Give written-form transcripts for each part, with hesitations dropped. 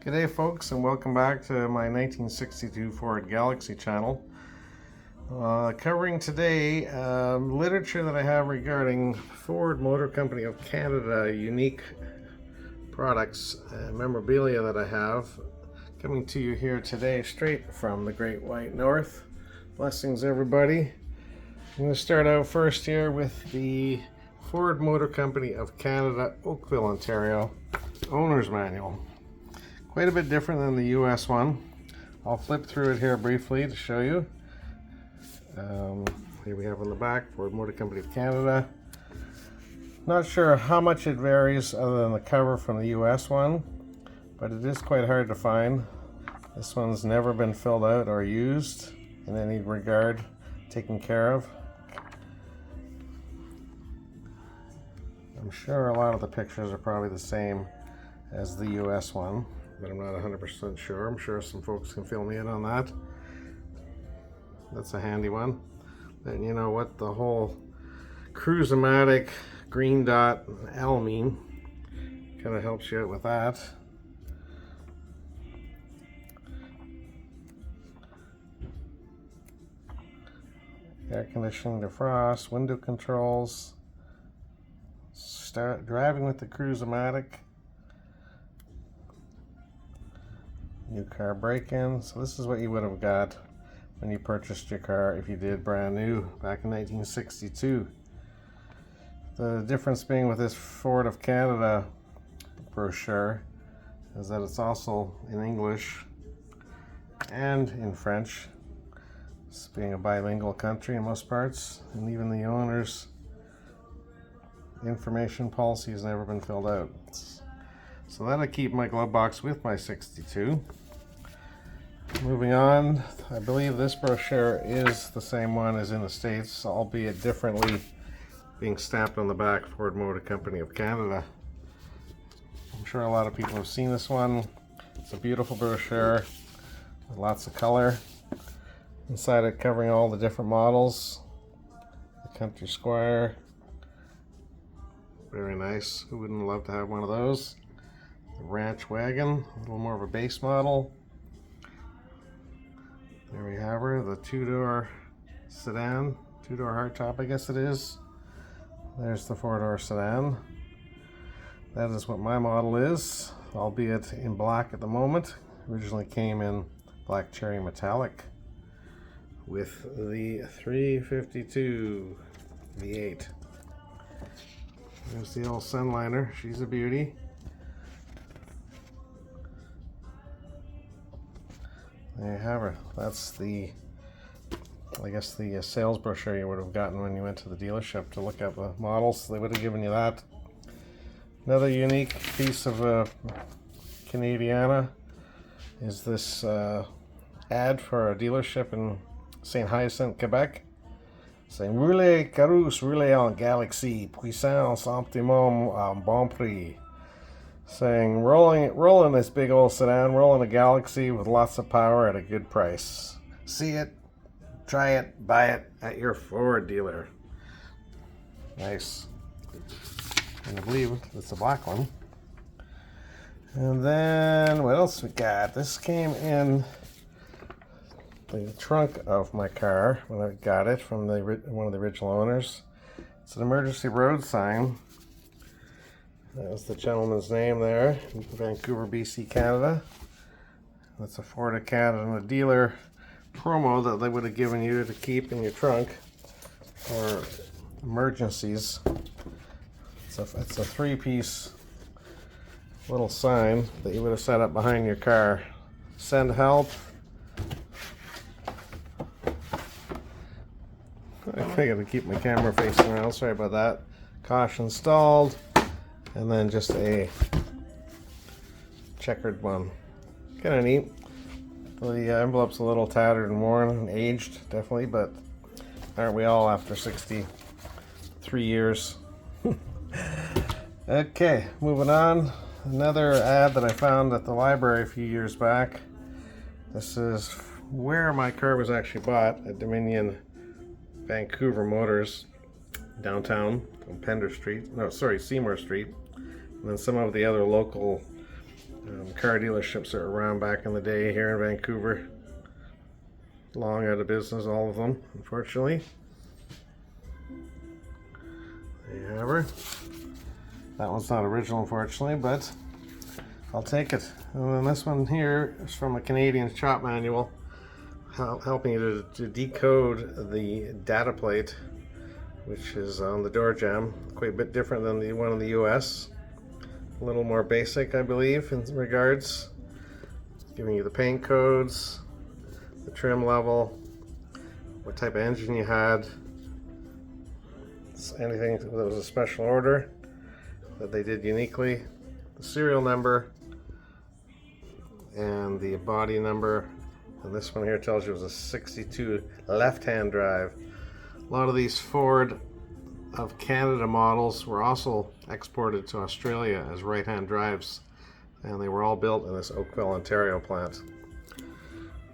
G'day folks, and welcome back to my 1962 Ford Galaxie channel. Covering today literature that I have regarding Ford Motor Company of Canada unique products and memorabilia that I have coming to you here today straight from the Great White North. Blessings everybody. I'm going to start out first here with the Ford Motor Company of Canada, Oakville, Ontario Owner's Manual. Quite a bit different than the US one. I'll flip through it here briefly to show you. Here we have on the back, Ford Motor Company of Canada. Not sure how much it varies other than the cover from the US one, but it is quite hard to find. This one's never been filled out or used in any regard, taken care of. I'm sure a lot of the pictures are probably the same as the US one, but I'm not 100% sure. I'm sure some folks can fill me in on that. That's a handy one. Then you know what the whole Cruise-O-Matic green dot L mean. Kind of helps you out with that. Air conditioning, defrost, window controls. Start driving with the Cruise-O-Matic. New car break-in. So this is what you would have got when you purchased your car if you did brand new back in 1962. The difference being with this Ford of Canada brochure is that it's also in English and in French. It's being a bilingual country in most parts, and even the owner's information policy has never been filled out. So that'll keep my glove box with my 62. Moving on, I believe this brochure is the same one as in the States, albeit differently, being stamped on the back, Ford Motor Company of Canada. I'm sure a lot of people have seen this one. It's a beautiful brochure with lots of color. Inside it covering all the different models. The Country Squire. Very nice. Who wouldn't love to have one of those? The Ranch Wagon, a little more of a base model. There we have her, the two-door sedan, two-door hardtop I guess it is. There's the four-door sedan. That is what my model is, albeit in black at the moment. Originally came in black cherry metallic with the 352 V8. There's the old Sunliner, she's a beauty. There you have her. That's the, I guess the sales brochure you would have gotten when you went to the dealership to look at the models. They would have given you that. Another unique piece of Canadiana is this ad for a dealership in St. Hyacinthe, Quebec, saying "Roulez Carousse, roulez en Galaxie, puissance optimum en bon prix." Saying rolling this big old sedan, rolling a Galaxie with lots of power at a good price. See it, try it, buy it at your Ford dealer. Nice. And I believe it's a black one. And then what else we got? This came in the trunk of my car when I got it from one of the original owners. It's an emergency road sign. That was the gentleman's name there, Vancouver, BC, Canada. That's a Ford of Canada dealer promo that they would have given you to keep in your trunk for emergencies. It's a three-piece little sign that you would have set up behind your car. Send help. I gotta keep my camera facing around, sorry about that. Caution stalled. And then just a checkered one. Kind of neat. The envelope's a little tattered and worn and aged, definitely, but aren't we all after 63 years? Okay, moving on. Another ad that I found at the library a few years back. This is where my car was actually bought, at Dominion Vancouver Motors, downtown on Seymour Street. And then some of the other local car dealerships that were around back in the day here in Vancouver. Long out of business, all of them, unfortunately. There you have her. That one's not original, unfortunately, but I'll take it. And then this one here is from a Canadian shop manual, helping you to decode the data plate, which is on the door jamb. Quite a bit different than the one in the US. A little more basic, I believe, in regards. Giving you the paint codes, the trim level, what type of engine you had, anything that was a special order that they did uniquely, the serial number, and the body number. And this one here tells you it was a 62 left-hand drive. A lot of these Ford of Canada models were also exported to Australia as right-hand drives, and they were all built in this Oakville, Ontario plant.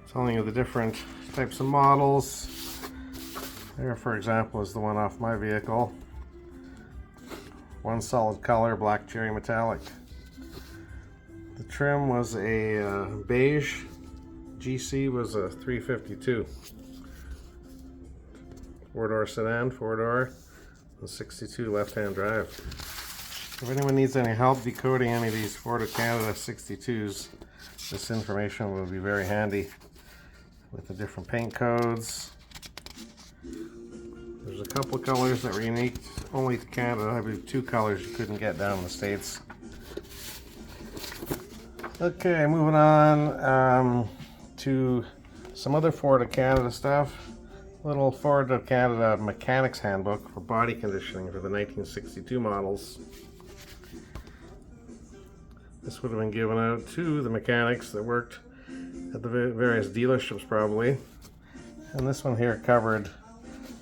Telling you the different types of models. There, for example, is the one off my vehicle. One solid color, black cherry metallic. The trim was a beige. GC was a 352. Four-door sedan, four-door, and 62 left-hand drive. If anyone needs any help decoding any of these Ford of Canada 62s, this information will be very handy with the different paint codes. There's a couple of colors that were unique only to Canada. I believe two colors you couldn't get down in the States. Okay, moving on to some other Ford of Canada stuff. Little Ford of Canada Mechanics Handbook for body conditioning for the 1962 models. This would have been given out to the mechanics that worked at the various dealerships probably. And this one here covered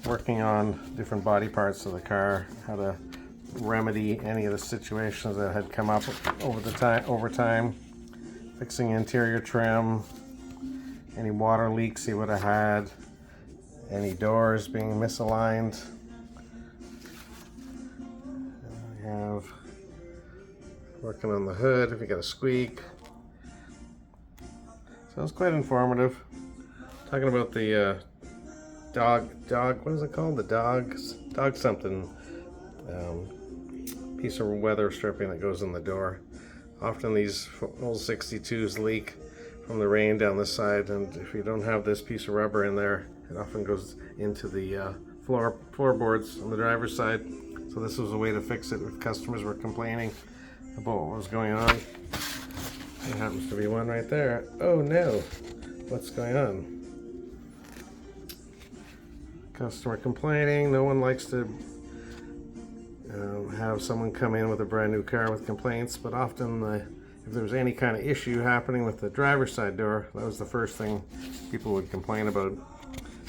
working on different body parts of the car, how to remedy any of the situations that had come up over time, fixing interior trim, any water leaks he would have had, any doors being misaligned. We have working on the hood if you got a squeak. So it's quite informative. Talking about the dog, what is it called? The dog something piece of weather stripping that goes in the door. Often these old 62s leak from the rain down the side, and if you don't have this piece of rubber in there, it often goes into the floorboards on the driver's side. So this was a way to fix it if customers were complaining about what was going on. There happens to be one right there. Oh no, what's going on? Customer complaining. No one likes to have someone come in with a brand new car with complaints, but often if there was any kind of issue happening with the driver's side door, that was the first thing people would complain about,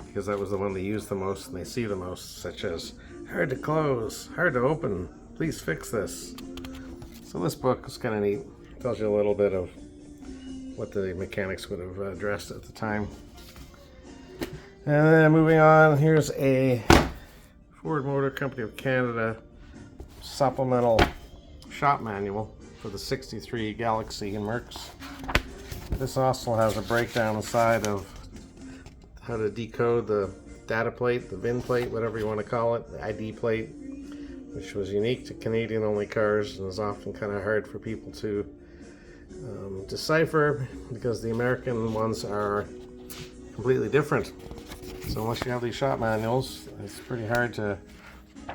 because that was the one they use the most and they see the most, such as hard to close, hard to open, please fix this. So this book is kind of neat. It tells you a little bit of what the mechanics would have addressed at the time. And then moving on, here's a Ford Motor Company of Canada supplemental shop manual for the 63 Galaxie and Mercs. This also has a breakdown inside of how to decode the data plate, the VIN plate, whatever you want to call it, the ID plate, which was unique to Canadian only cars and is often kind of hard for people to decipher, because the American ones are completely different. So unless you have these shop manuals, it's pretty hard to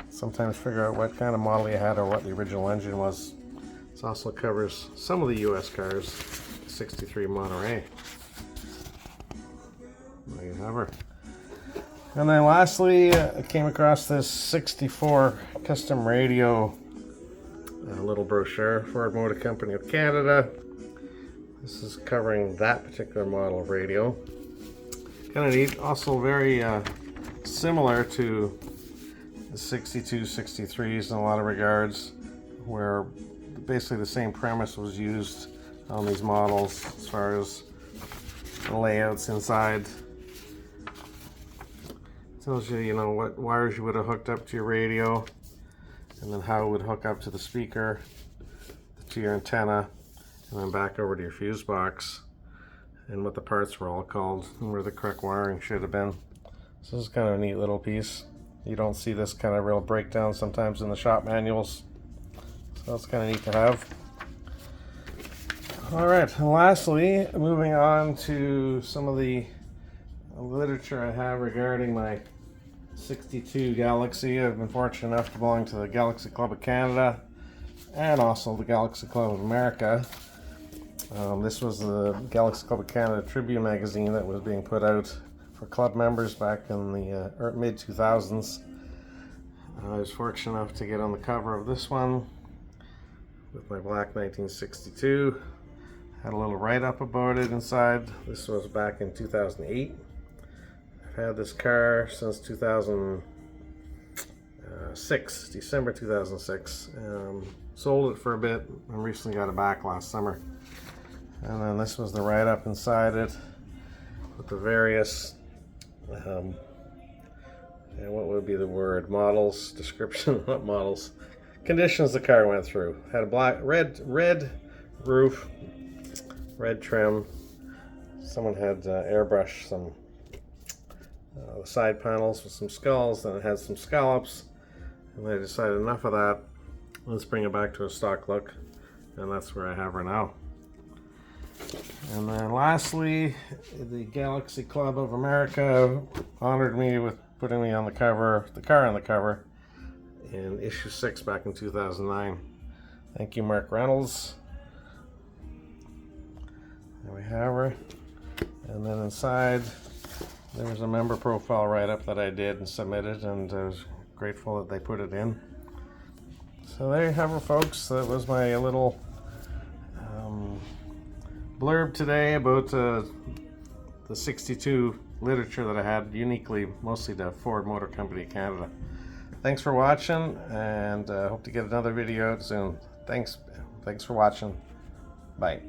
sometimes figure out what kind of model you had or what the original engine was. This also covers some of the US cars, 63 Monterey. There you have her. And then lastly, I came across this 64 custom radio little brochure, Ford Motor Company of Canada. This is covering that particular model of radio. Kind of neat, also very similar to the 62, 63s in a lot of regards, where basically the same premise was used on these models as far as the layouts inside. It tells you, what wires you would have hooked up to your radio, and then how it would hook up to the speaker, to your antenna, and then back over to your fuse box and what the parts were all called and where the correct wiring should have been. So this is kind of a neat little piece. You don't see this kind of real breakdown sometimes in the shop manuals, so that's kind of neat to have. Alright, and lastly, moving on to some of the literature I have regarding my 62 Galaxie. I've been fortunate enough to belong to the Galaxie Club of Canada and also the Galaxie Club of America. This was the Galaxie Club of Canada Tribune magazine that was being put out for club members back in the mid-2000s. I was fortunate enough to get on the cover of this one with my black 1962. Had a little write-up about it inside. This was back in 2008. I've had this car since 2006, December 2006. Sold it for a bit and recently got it back last summer. And then this was the write-up inside it with the various, and what would be the word? Models, description, not models. Conditions the car went through. Had a black, red roof, red trim. Someone had airbrushed some side panels with some skulls, then it had some scallops, and they decided enough of that, let's bring it back to a stock look, and that's where I have her now. And then lastly, the Galaxie Club of America honored me with putting me on the cover, the car on the cover, in issue 6 back in 2009. Thank you, Mark Reynolds. There we have her. And then inside, there was a member profile write-up that I did and submitted, and I was grateful that they put it in. So there you have her, folks. That was my little blurb today about the 62 literature that I had, uniquely mostly to Ford Motor Company of Canada. Thanks for watching, and hope to get another video out soon. Thanks for watching. Bye.